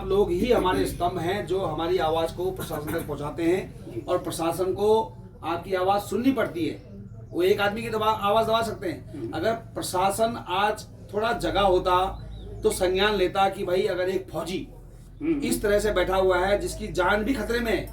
आप लोग ही हमारे स्तंभ हैं जो हमारी आवाज को प्रशासन तक पहुंचाते हैं, और प्रशासन को आपकी आवाज सुननी पड़ती है। वो एक आदमी की आवाज दबा सकते हैं। अगर प्रशासन आज थोड़ा जगा होता तो संज्ञान लेता कि भाई अगर एक फौजी इस तरह से बैठा हुआ है जिसकी जान भी खतरे में है,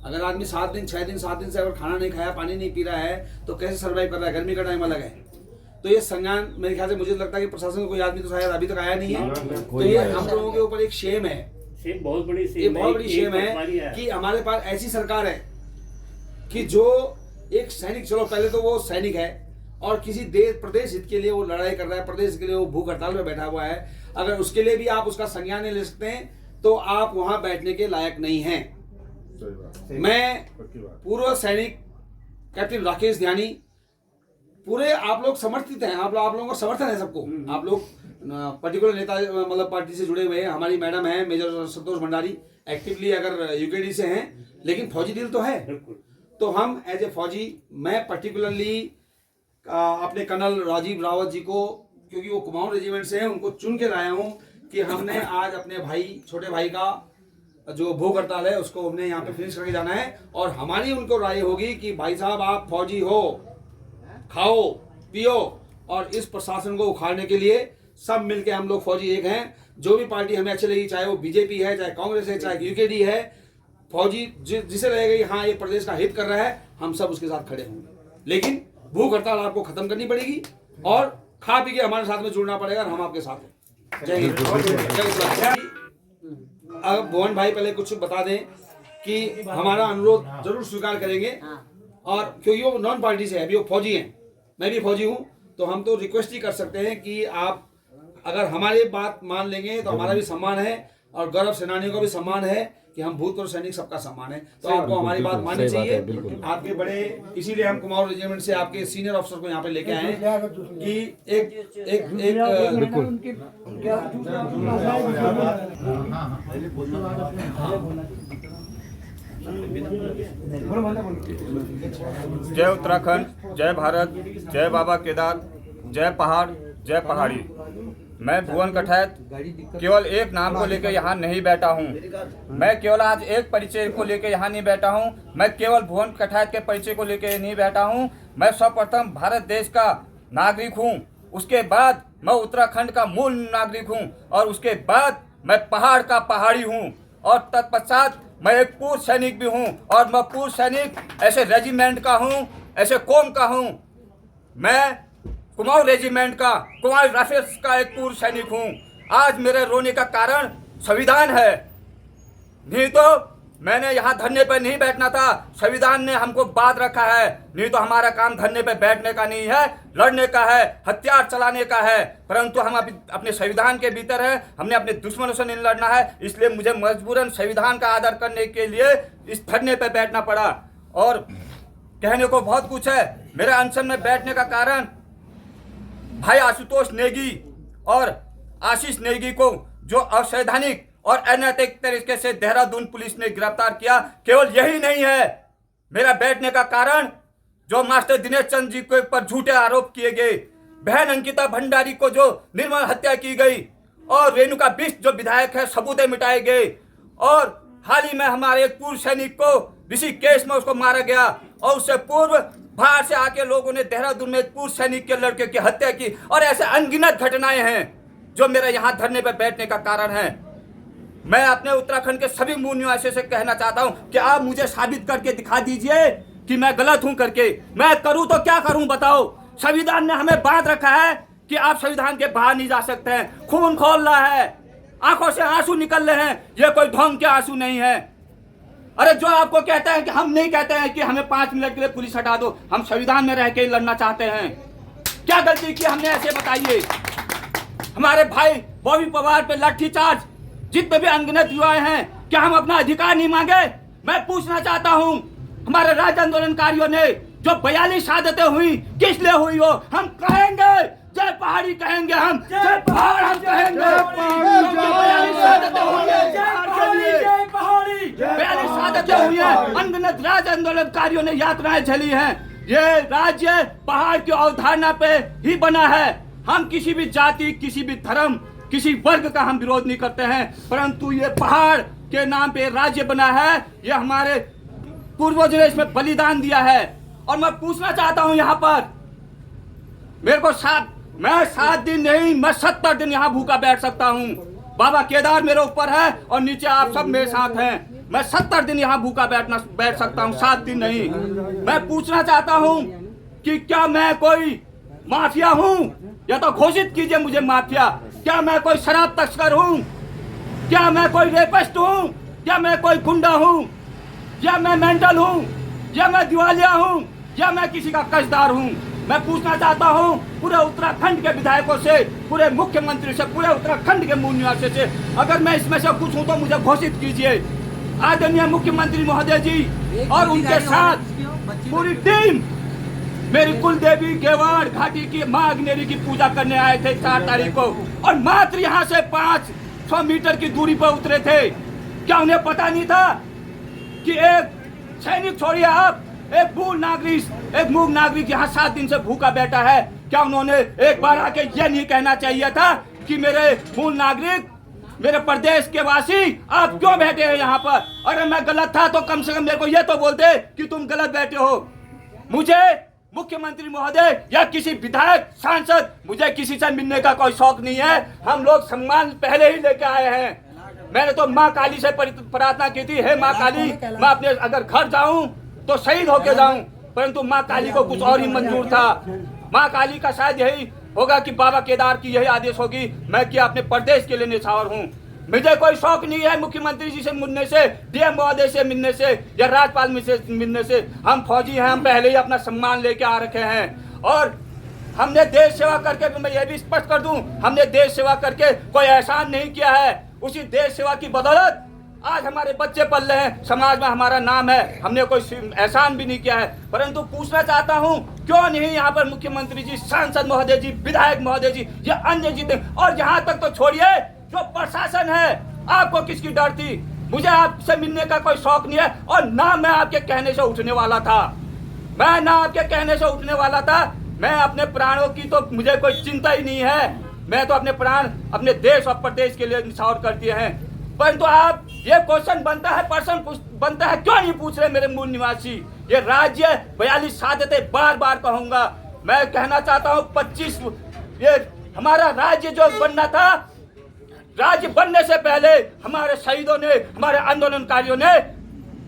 अगर आदमी 7 दिन 6 दिन 7 दिन से अगर खाना नहीं खाया, पानी नहीं पी रहा है, तो कैसे सर्वाइव कर रहा है, गर्मी का टाइम अलग है। तो ये संज्ञान मेरे ख्याल से मुझे लगता है कि प्रशासन का कोई आदमी तो शायद अभी तक आया नहीं है। तो ये हम लोगों के ऊपर एक शेम है, बहुत बड़ी शेम है कि हमारे पास ऐसी सरकार है कि जो एक सैनिक, चलो पहले तो वो सैनिक है और किसी देश प्रदेश हित के लिए वो लड़ाई कर रहा है, प्रदेश के लिए वो भूख हड़ताल में बैठा हुआ है, अगर उसके लिए भी आप उसका संज्ञान नहीं ले सकते हैं तो आप वहां बैठने के लायक नहीं हैं। मैं पूर्व सैनिक कैप्टन राकेश ध्यानी, पूरे आप लोग समर्थित हैं, आप लोगों का समर्थन है सबको। आप लोग पर्टिकुलर नेता मतलब पार्टी से जुड़े हुए हैं। हमारी मैडम है मेजर संतोष भंडारी, एक्टिवली अगर यूकेडी से हैं, लेकिन फौजी दिल तो है। तो हम एज ए फौजी, मैं पर्टिकुलरली अपने कर्नल राजीव रावत जी को, क्योंकि वो कुमाऊं रेजिमेंट से हैं, उनको चुन के लाया हूं कि हमने आज अपने भाई, छोटे भाई का जो भूख हड़ताल है उसको हमने यहाँ पे फिनिश करके जाना है। और हमारी उनको राय होगी कि भाई साहब आप फौजी हो, खाओ पियो, और इस प्रशासन को उखाड़ने के लिए सब मिलके हम लोग फौजी एक हैं। जो भी पार्टी हमें अच्छी लगी, चाहे वो बीजेपी है, चाहे कांग्रेस है, चाहे यूकेडी है, फौजी जिसे लगेगा कि हाँ ये प्रदेश का हित कर रहा है, हम सब उसके साथ खड़े होंगे। लेकिन भूख हड़ताल आपको खत्म करनी पड़ेगी और खा पी के हमारे साथ में जुड़ना पड़ेगा, और हम आपके साथ हैं। जय हिंद, जय। अब भुवन भाई पहले कुछ बता दें कि हमारा अनुरोध जरूर स्वीकार करेंगे, और क्योंकि वो नॉन पार्टी से है, अभी वो फौजी हैं, मैं भी फौजी हूं, तो हम तो रिक्वेस्ट ही कर सकते हैं कि आप अगर हमारी बात मान लेंगे तो हमारा भी सम्मान है, और गौरव सेनानियों का भी सम्मान है कि हम भूतपूर्व सैनिक, सबका सम्मान है। तो आपको हमारी बात माननी चाहिए। आपके बड़े, इसीलिए हम कुमाऊं रेजिमेंट से आपके सीनियर अफसर को यहाँ पे लेके आए हैं कि एक जय उत्तराखंड, जय भारत, जय बाबा केदार, जय पहाड़, जय पहाड़ी। मैं भुवन कठैत केवल एक नाम को लेकर यहाँ नहीं बैठा हूँ। मैं केवल आज एक परिचय को लेकर यहाँ नहीं बैठा हूँ। मैं केवल भुवन कठैत के परिचय को लेकर नहीं बैठा हूँ। मैं सर्वप्रथम भारत देश का नागरिक हूँ, उसके बाद मैं उत्तराखंड का मूल नागरिक हूँ, और उसके बाद मैं पहाड़ का पहाड़ी हूँ, और तत्पश्चात मैं एक पूर्व सैनिक भी हूँ। और मैं पूर्व सैनिक ऐसे रेजिमेंट का हूँ, ऐसे कौम का हूँ। मैं कुमाऊं रेजिमेंट का, कुमाऊं राइफल्स का एक पूर्व सैनिक हूँ। आज मेरे रोने का कारण संविधान है, नहीं तो मैंने यहाँ धरने पर नहीं बैठना था। संविधान ने हमको बांध रखा है, नहीं तो हमारा काम धरने पर बैठने का नहीं है, लड़ने का है, हथियार चलाने का है। परंतु हम अभी अपने संविधान के भीतर है, हमने अपने दुश्मनों से नहीं लड़ना है, इसलिए मुझे मजबूरन संविधान का आदर करने के लिए इस धरने पर बैठना पड़ा। और कहने को बहुत कुछ है। मेरे अनशन में बैठने का कारण भाई आशुतोष नेगी और आशीष नेगी को जो अवैधानिक और अनैतिक तरीके से देहरादून पुलिस ने गिरफ्तार किया, केवल यही नहीं है मेरा बैठने का कारण। जो मास्टर दिनेश चंद्र जी के ऊपर झूठे आरोप किए गए, बहन अंकिता भंडारी को जो निर्मम हत्या की गई, और रेणुका बिष्ट जो विधायक है सबूत मिटाए गए, और हाल ही में हमारे एक पूर्व सैनिक को ऋषिकेश में उसको मारा गया, और उससे पूर्व बाहर से आके लोगों ने देहरादून में एक पूर्व सैनिक के लड़के की हत्या की। और ऐसे अनगिनत घटनाएं हैं जो मेरे यहाँ धरने पर बैठने का कारण है। मैं अपने उत्तराखंड के सभी मूल निवासियों से कहना चाहता हूँ कि आप मुझे साबित करके दिखा दीजिए कि मैं गलत हूँ करके। मैं करूँ तो क्या करूँ बताओ। संविधान ने हमें बांध रखा है कि आप संविधान के बाहर नहीं जा सकते हैं। खून खौल रहा है, आंखों से आंसू निकल रहे हैं, ये कोई ढोंग के आंसू नहीं है। अरे जो आपको कहता है कि हम नहीं कहते हैं कि हमें 5 मिनट के लिए पुलिस हटा दो, हम संविधान में रह के लड़ना चाहते हैं। क्या गलती की हमने ऐसे बताइए। हमारे भाई बॉबी पवार पे लाठीचार्ज, जितने भी अनगिनत युवा हैं, क्या हम अपना अधिकार नहीं मांगे। मैं पूछना चाहता हूँ, हमारे राज्य आंदोलनकारियों ने जो 42 शहादतें हुई किस लिए हुई हो, हम कहेंगे जय पहाड़ी कहेंगे, हम जय पहाड़ हम कहेंगे। 42 शहादतें हुई है, अनगिनत राज्य आंदोलनकारियों ने यातनाएं झेली हैं। ये राज्य पहाड़ की अवधारणा पे ही बना है। हम किसी भी जाति, किसी भी धर्म, किसी वर्ग का हम विरोध नहीं करते हैं, परंतु ये पहाड़ के नाम पे राज्य बना है, ये हमारे पूर्वजों ने इसमें बलिदान दिया है। और मैं पूछना चाहता हूं यहाँ पर, मेरे को मैं 7 दिन नहीं, मैं 70 दिन यहाँ भूखा बैठ सकता हूँ। बाबा केदार मेरे ऊपर है और नीचे आप सब मेरे साथ हैं। मैं 70 दिन यहाँ भूखा बैठ सकता हूँ, 7 दिन नहीं। मैं पूछना चाहता हूँ कि क्या मैं कोई माफिया हूँ? या तो घोषित कीजिए मुझे माफिया। क्या मैं कोई शराब तस्कर हूँ? क्या मैं कोई रेपिस्ट हूँ? क्या मैं कोई गुंडा हूँ? या मैं मेंटल हूँ? या मैं दिवालिया हूँ? या मैं किसी का कर्जदार हूँ? मैं पूछना चाहता हूँ पूरे उत्तराखंड के विधायकों से, पूरे मुख्यमंत्री से, पूरे उत्तराखंड के मूल निवासी से, अगर मैं इसमें से कुछ हूँ तो मुझे घोषित कीजिए। आदरणीय मुख्यमंत्री महोदय जी और उनके साथ पूरी टीम मेरी कुल देवी गेवाड़ घाटी की मां अग्नेरी की पूजा करने आए थे 4 तारीख को, और मात्र यहाँ से 500 मीटर की दूरी पर उतरे थे। क्या उन्हें पता नहीं था कि एक सैनिक छोड़िए आप, एक मूक नागरिक यहाँ 7 दिन से भूखा बैठा है? क्या उन्होंने एक बार आके यह नहीं कहना चाहिए था कि मेरे मूल नागरिक, मेरे प्रदेश के वासी, आप क्यों बैठे हैं यहाँ पर? अगर मैं गलत था तो कम से कम मेरे को यह तो बोलते कि तुम गलत बैठे हो। मुझे मुख्यमंत्री महोदय या किसी विधायक, सांसद, मुझे किसी से मिलने का कोई शौक नहीं है। हम लोग सम्मान पहले ही लेके आए हैं। मैंने तो माँ काली से प्रार्थना की थी, हे माँ काली, मैं अपने अगर घर जाऊं तो शहीद होके जाऊं, परंतु माँ काली को कुछ और ही मंजूर था। माँ काली का शायद यही होगा कि बाबा केदार की यही आदेश होगी, मैं क्या अपने प्रदेश के लिए निछावर हूँ। मुझे कोई शौक नहीं है मुख्यमंत्री जी से मिलने से, डीएम महोदय से मिलने से या राज्यपाल से मिलने से। हम फौजी हैं, हम पहले ही अपना सम्मान लेके आ रखे हैं और हमने देश सेवा करके, मैं ये भी स्पष्ट कर दूं, हमने देश सेवा करके कोई एहसान नहीं किया है। उसी देश सेवा की बदौलत आज हमारे बच्चे पल रहे हैं, समाज में हमारा नाम है। हमने कोई एहसान भी नहीं किया है। परंतु पूछना चाहता हूं क्यों नहीं यहाँ पर मुख्यमंत्री जी, सांसद महोदय जी, विधायक महोदय जी या अन्य जीते, और यहाँ तक तो छोड़िए जो प्रशासन है, आपको किसकी डर थी? मुझे आपसे मिलने का कोई शौक नहीं है और ना मैं आपके कहने से उठने वाला था। मैं अपने प्राणों की तो मुझे कोई चिंता ही नहीं है। मैं तो अपने प्राण अपने देश और प्रदेश के लिए निछावर कर दिए हैं। परंतु आप ये क्वेश्चन बनता है क्यों नहीं पूछ रहे मेरे मूल निवासी? ये राज्य 42 शहादतें बार बार कहूंगा। मैं कहना चाहता हूँ 25 ये हमारा राज्य जो बनना था, राज्य बनने से पहले हमारे शहीदों ने, हमारे आंदोलनकारियों ने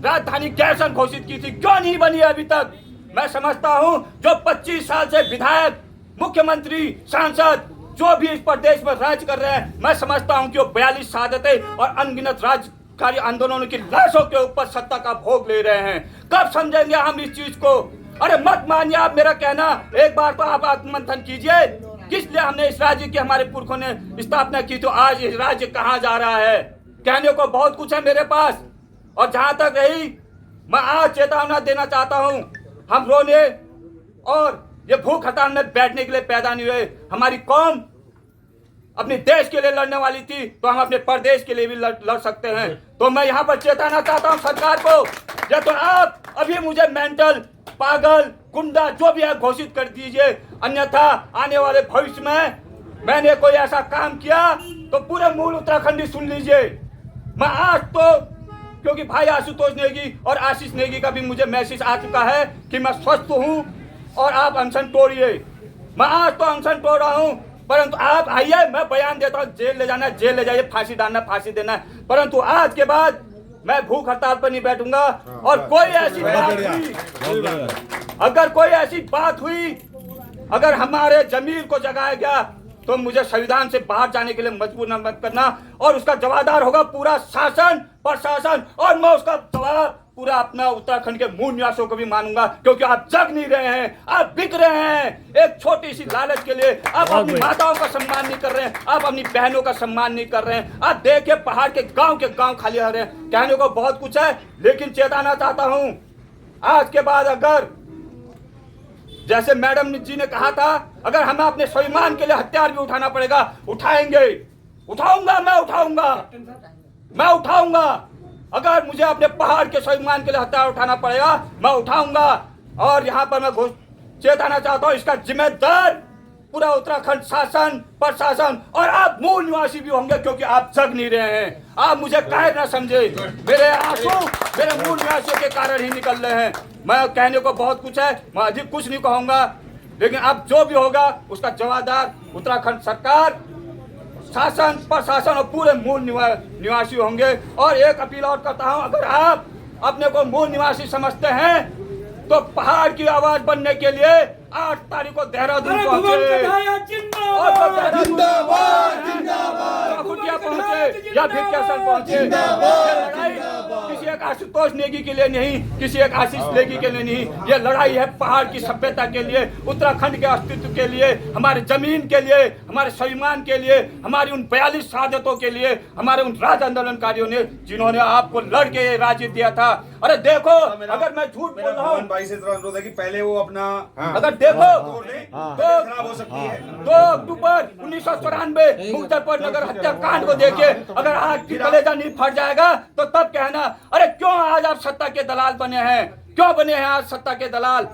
राजधानी गैरसन घोषित की थी, क्यों नहीं बनी अभी तक? मैं समझता हूं जो 25 साल से विधायक, मुख्यमंत्री, सांसद जो भी इस प्रदेश में राज कर रहे हैं, मैं समझता हूं कि वो 42 शहादतें और अनगिनत राजकारी आंदोलनों की लाशों के ऊपर सत्ता का भोग ले रहे हैं। कब समझेंगे हम इस चीज को? अरे मत मानिए आप मेरा कहना, एक बार तो आप आत्ममंथन कीजिए। किस लिए हमने इस राज्य की, हमारे पुरखों ने स्थापना की, तो आज ये राज्य कहाँ जा रहा है? कहने को बहुत कुछ है मेरे पास। और जहां तक रही, मैं आज चेतावना देना चाहता हूं, हम रोने और ये भूख हड़ताल में बैठने के लिए पैदा नहीं हुए। हमारी कौम अपने देश के लिए लड़ने वाली थी, तो हम अपने प्रदेश के लिए भी लड़ सकते हैं। तो मैं यहाँ पर चेताना चाहता हूँ सरकार को, या तो आप अभी मुझे मेंटल, पागल, गुंडा जो भी है घोषित कर दीजिए, अन्यथा आने वाले भविष्य में मैंने कोई ऐसा काम किया तो पूरे मूल उत्तराखंडी सुन लीजिए। मैं आज तो, क्योंकि भाई आशुतोष नेगी और आशीष नेगी का भी मुझे मैसेज आ चुका है कि मैं स्वस्थ हूँ और आप अनशन तोड़िए। मैं आज तो अनशन तोड़ रहा हूँ, परंतु आप आइए, मैं बयान देता हूँ, जेल ले जाना जेल ले जाइए, फांसी डालना फांसी देना है, परंतु आज के बाद मैं भूख हड़ताल पर नहीं बैठूंगा। और कोई ऐसी बात हुई, अगर कोई ऐसी बात हुई, अगर हमारे जमीर को जगाया गया, तो मुझे संविधान से बाहर जाने के लिए मजबूर न मत करना, और उसका जवाबदार होगा पूरा शासन, प्रशासन, और मैं उसका जवाब पूरा अपना उत्तराखंड के मूल निवासियों को भी मानूंगा, क्योंकि आप जग नहीं रहे हैं, आप बिक रहे हैं एक छोटी सी लालच के लिए। आप अपनी माताओं का सम्मान नहीं कर रहे हैं, आप अपनी बहनों का सम्मान नहीं कर रहे हैं। आप देखिए पहाड़ के गांव खाली हो रहे हैं। कहने को बहुत कुछ है, लेकिन चेताना चाहता हूं, आज के बाद अगर जैसे मैडम जी ने कहा था, अगर हमें अपने स्वाभिमान के लिए हथियार भी उठाना पड़ेगा, उठाएंगे, उठाऊंगा, मैं उठाऊंगा। अगर मुझे अपने पहाड़ के स्वाभिमान के लिए हथियार उठाना पड़ेगा, मैं उठाऊंगा। और यहाँ पर मैं चेताना चाहता हूँ, इसका जिम्मेदार पूरा उत्तराखंड शासन प्रशासन और आप मूल निवासी भी होंगे, क्योंकि आप जग नहीं रहे हैं। आप मुझे कायर ना समझे, मेरे आंसू मेरे मूल निवासियों के कारण ही निकल रहे हैं। मैं कहने को बहुत कुछ है, मैं अधिक कुछ नहीं कहूंगा, लेकिन अब जो भी होगा उसका जवाबदार उत्तराखंड सरकार, शासन प्रशासन और पूरे मूल निवासी होंगे। और एक अपील और करता हूं, अगर आप अपने को मूल निवासी समझते हैं तो पहाड़ की आवाज बनने के लिए 8 तारीख को देहरादून पहुंचे पहुंचे या फिर कैसन पहुंचे। किसी एक आशुतोष नेगी के लिए नहीं, किसी एक आशीष नेगी के लिए नहीं, ये लड़ाई है पहाड़ की सभ्यता के लिए, उत्तराखंड के अस्तित्व के लिए, हमारे जमीन के लिए, हमारे स्वाभिमान के लिए, हमारी उन 42 शहादतों के लिए, हमारे उन राज आंदोलनकारियों ने जिन्होंने आपको लड़के राज्य दिया था। अरे देखो, अगर मैं झूठ बोल रहा हूँ, भाई से अनुरोध है कि पहले वो अपना अगर देखो खराब हो सकती है। 2 अक्टूबर 1994 मुजफ्फर नगर हत्याकांड को देखे अगर आज की कलेजा नहीं फट जाएगा तो तब कहना, अरे क्यों आज आप सत्ता के दलाल बने हैं, क्यों बने हैं आज सत्ता के दलाल।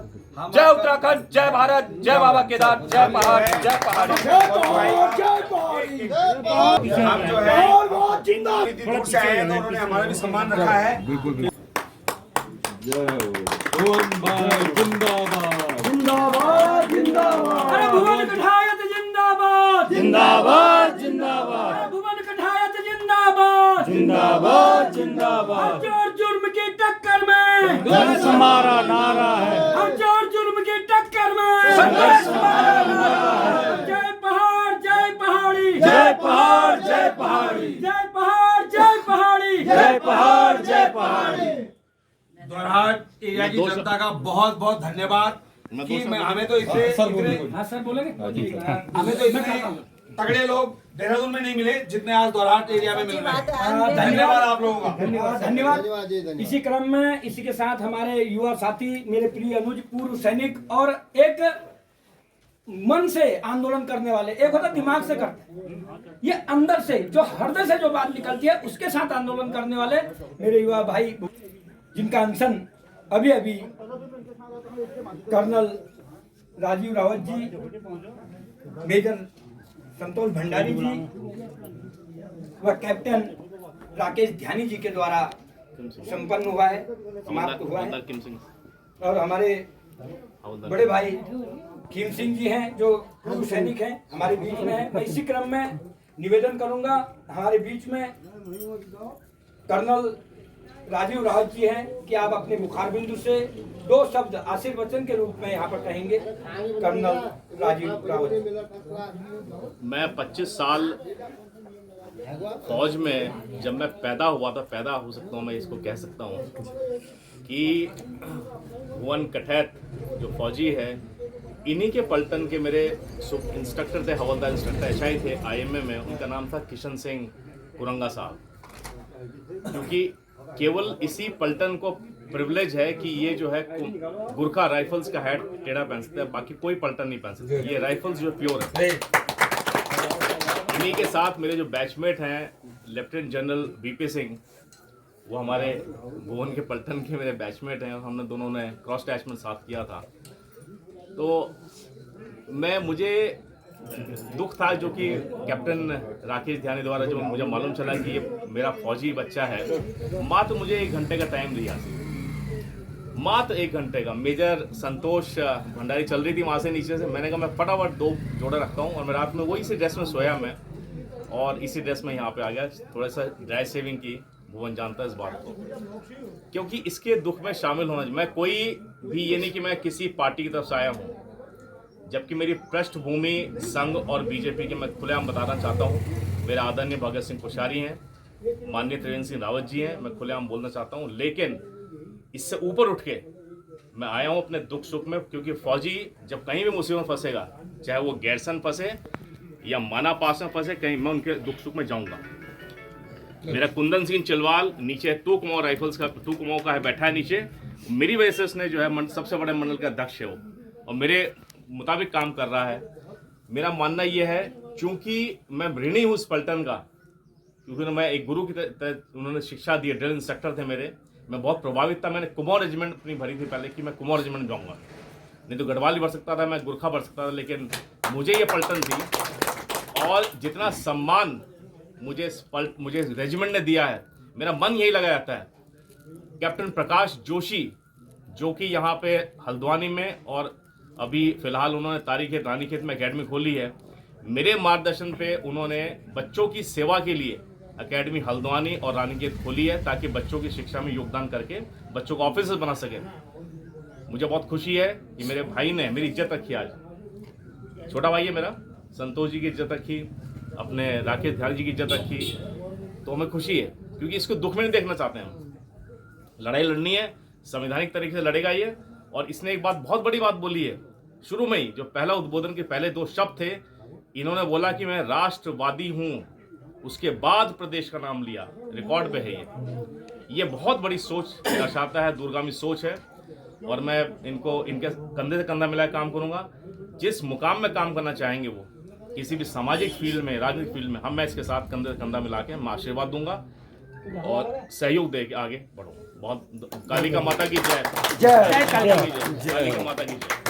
जय उत्तराखंड, जय भारत, जय बाबा केदार, जय पहाड़, जय पहाड़ी। हम जो है दूर से आए हैं तो उन्होंने हमारा भी सम्मान रखा है। बिल्कुल अरे भुवन कठायत जिंदाबाद जिंदाबाद जिंदाबाद अरे भुवन कठायत जिंदाबाद जिंदाबाद जिंदाबाद। हर जुर्म की टक्कर में देश हमारा नारा है, हर जुर्म की टक्कर में संघर्ष हमारा नारा है। जय पहाड़, जय पहाड़ी, जय पहाड़, जय पहाड़ी, जय पहाड़, जय पहाड़ी, जय पहाड़, जय पहाड़ी। दोरहाट एरिया की जनता का बहुत बहुत धन्यवाद कि हमें तो इतने हाँ सर बोलेंगे, हमें तो इतने तगड़े लोग देहरादून में नहीं मिले जितने आज दोरहाट एरिया में मिल रहे हैं। धन्यवाद आप लोगों का। धन्यवाद। इसी क्रम में इसी के साथ हमारे युवा साथी मेरे प्रिय अनुज, पूर्व सैनिक और एक मन से आंदोलन करने वाले, एक होता दिमाग से करते हैं, ये अंदर से जो हृदय से जो बात निकलती है उसके साथ आंदोलन करने वाले मेरे युवा भाई, जिनका अनशन अभी अभी कर्नल राजीव रावत जी, मेजर संतोष भंडारी जी व कैप्टन राकेश ध्यानी जी के द्वारा संपन्न हुआ है, समाप्त हुआ है। और हमारे बड़े भाई खीम सिंह जी हैं जो पूर्व सैनिक हैं, हमारे बीच में हैं। मैं इसी क्रम में निवेदन करूंगा, हमारे बीच में कर्नल राजीव रावत जी हैं कि आप अपने मुखार बिंदु से 2 शब्द आशीर्वचन के रूप में यहाँ पर कहेंगे। कर्नल राजीव रावत। मैं 25 साल फौज में जब मैं पैदा हुआ था, पैदा हो सकता हूँ मैं इसको कह सकता हूँ कि भुवन कठैत जो फौजी है, इन्हीं के पलटन के मेरे सब इंस्ट्रक्टर थे, हवलदार इंस्ट्रक्टर एचआई थे आईएमए में। उनका नाम था किशन सिंह कुरंगा साहब। क्योंकि केवल इसी पलटन को प्रिविलेज है कि ये जो है गुरखा राइफल्स का हैट टेढ़ा पहन सकते हैं, बाकी कोई पलटन नहीं पहन सकते। ये राइफल्स जो प्योर है। इन्हीं के साथ मेरे जो बैचमेट हैं लेफ्टिनेंट जनरल बीपी सिंह, वो हमारे भुवन के पलटन के मेरे बैचमेट हैं और हमने दोनों ने क्रॉस अटैचमेंट साथ किया था। तो मुझे दुख था जो कि कैप्टन राकेश ध्यानी द्वारा जो मुझे मालूम चला कि ये मेरा फौजी बच्चा है। मात्र मुझे 1 घंटे का टाइम दिया, मात्र 1 घंटे का। मेजर संतोष भंडारी चल रही थी वहाँ से नीचे से, मैंने कहा मैं फटाफट 2 जोड़े रखता हूँ। और मैं रात में वही इसी ड्रेस में सोया मैं, और इसी ड्रेस में यहाँ पे आ गया। थोड़ा सा ड्राई सेविंग की, भुवन जानता है इस बात को, क्योंकि इसके दुख में शामिल होना। मैं कोई भी ये नहीं कि मैं किसी पार्टी की तरफ से आया हूँ, जबकि मेरी पृष्ठभूमि संघ और बीजेपी के मैं खुलेआम बताना चाहता हूँ। मेरे आदरणीय भगत सिंह कोश्यारी हैं, माननीय त्रिवेंद्र सिंह रावत जी हैं, मैं खुलेआम बोलना चाहता हूँ। लेकिन इससे ऊपर उठ के मैं आया हूँ अपने दुख सुख में, क्योंकि फौजी जब कहीं भी मुसीबत फंसेगा, चाहे वो गैरसन फंसे या माना पास में फंसे, कहीं मैं उनके दुख सुख में जाऊँगा। मेरा कुंदन सिंह चिलवाल नीचे टू कुमाऊं राइफल्स का, टू कुमाऊं का है, बैठा है नीचे। मेरी वजह से उसने जो है सबसे बड़े मंडल का अध्यक्ष है वो, और मेरे मुताबिक काम कर रहा है। मेरा मानना यह है, चूंकि मैं ऋणी हूँ उस पलटन का, क्योंकि मैं एक गुरु की तरह उन्होंने शिक्षा दी, ड्रिल इंस्ट्रक्टर थे मेरे, मैं बहुत प्रभावित था। मैंने कुमाऊं रेजिमेंट अपनी भरी थी पहले कि मैं कुमाऊं रेजिमेंट जाऊँगा। नहीं तो गढ़वाल ही भर सकता था, मैं गुरखा भर सकता था, लेकिन मुझे ये पलटन थी। और जितना सम्मान मुझे रेजिमेंट ने दिया है, मेरा मन यही लगा रहता है। कैप्टन प्रकाश जोशी जो कि यहाँ पे हल्द्वानी में और अभी फिलहाल उन्होंने रानीखेत में एकेडमी खोली है, मेरे मार्गदर्शन पे उन्होंने बच्चों की सेवा के लिए एकेडमी हल्द्वानी और रानीखेत खोली है, ताकि बच्चों की शिक्षा में योगदान करके बच्चों को ऑफिसर बना सके। मुझे बहुत खुशी है कि मेरे भाई ने मेरी इज्जत रखी। आज छोटा भाई है मेरा, संतोष जी की इज्जत रखी, अपने राकेश ध्यान जी की इज्जत रखी, तो हमें खुशी है, क्योंकि इसको दुख में नहीं देखना चाहते हैं। लड़ाई लड़नी है, संवैधानिक तरीके से लड़ेगा ये। और इसने एक बात, बहुत बड़ी बात बोली है शुरू में ही, जो पहला उद्बोधन के पहले 2 शब्द थे, इन्होंने बोला कि मैं राष्ट्रवादी हूं, उसके बाद प्रदेश का नाम लिया। रिकॉर्ड पे है ये बहुत बड़ी सोच दर्शाता है, दूरगामी सोच है। और मैं इनके कंधे से कंधा मिलाकर काम करूंगा। जिस मुकाम में काम करना चाहेंगे वो, किसी भी सामाजिक फील्ड में, राजनीतिक फील्ड में, मैं इसके साथ कंधे से कंधा मिला के मैं आशीर्वाद दूंगा और सहयोग दे के आगे बढ़ूंगा। बहुत कालिका माता की जय, जय कालिका माता की जय।